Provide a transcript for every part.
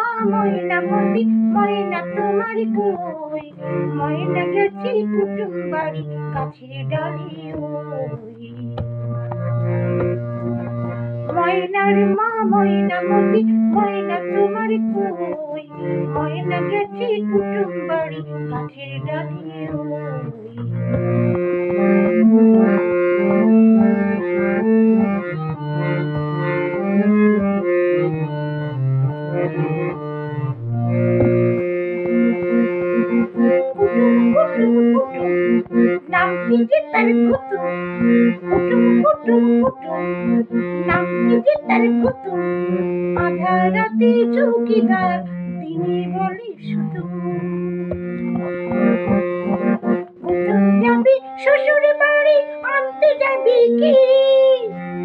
মা ময়নামতি, ময়না তোমার কই? ময়না গেছে কুটুম বাড়ি, গাছের ডালে ওই। ময়নার মা ময়নামতি, ময়না তোমার কই? ময়না গেছে কুটুম বাড়ি, গাছের ডালে ওই। নামটি যে তার কুতুম, কুটুম কুটুম কুটুম, নামটি যে তার কুতুম। আধা রাতে চৌকিদার, দিনে বলে শুধু কুতুম যাবি শ্বশুর বাড়ি, আনতে যাবি কি?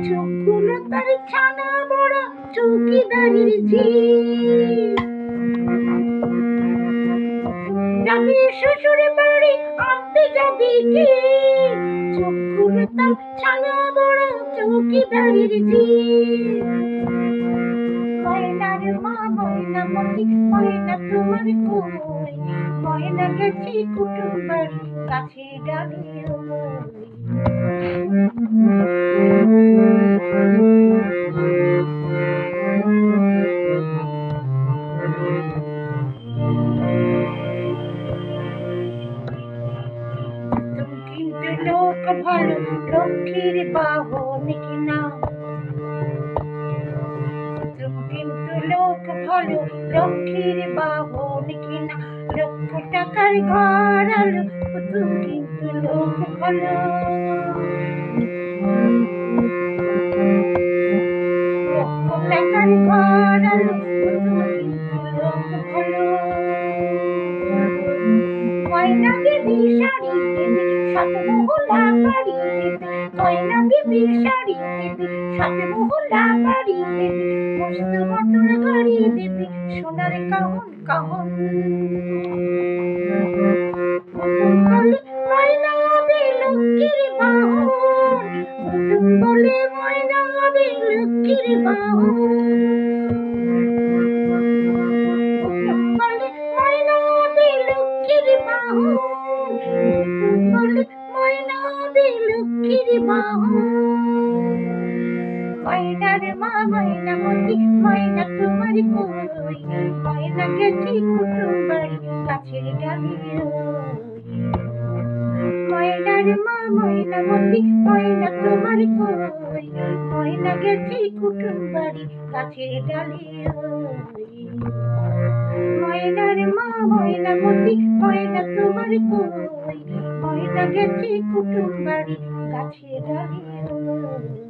চোখগুলো তার ছানা বড়া, চৌকিদারির ঝি। যাবি শ্বশুর বাড়ি, আনতে যাবি কি? চোখগুলো তার ছানা বড়, চৌকিদারির ঝি। ময়নার মা ময়নামতি, ময়না তোমার কই? ময়না গেছে কুটুম বাড়ি, গাছের ডালে ওই। কিন্তু লোক ভালো, লক্ষ্মীর বাহন কিনা। কিন্তু লোক ভালো, লক্ষ্মীর বাহন কিনা। লক্ষ টাকার ঘর আলো, কুতুম কিন্তু লোক ভালো। লক্ষ টাকার ঘর আলো, কুতুম কিন্তু লোক ভালো। গয়না দেবী শাড়ি দেবী, সাত মহলা বাড়ি দেবী। গয়না দেবী শাড়ি দেবী, সাত মহলা বাড়ি দেবী। মস্ত মোটর গাড়ি দেবী, সোনার কাহন কাহন। কুতুম বলে ময়না হবে লক্ষ্মীর বাহন, কুতুম বলে ময়না হবে লক্ষ্মীর বাহন। কুতুম বলে ময়না হবে লক্ষ্মীর বাহন, কুতুম বলে ময়না হবে লক্ষ্মীর বাহন। ময়নার মা ময়নামতি, ময়না তোমার কই? ময়না গেছে কুটুম বাড়ি, গাছের ডালে ওই। ময়নার মা ময়নামতি, ময়না তোমার কই? ময়না গেছে কুটুম বাড়ি, গাছের ডালে ওই। ময়নার মা ময়নামতি, ময়না তোমার কই? ময়না গেছে কুটুম বাড়ি, গাছের ডালে ওই।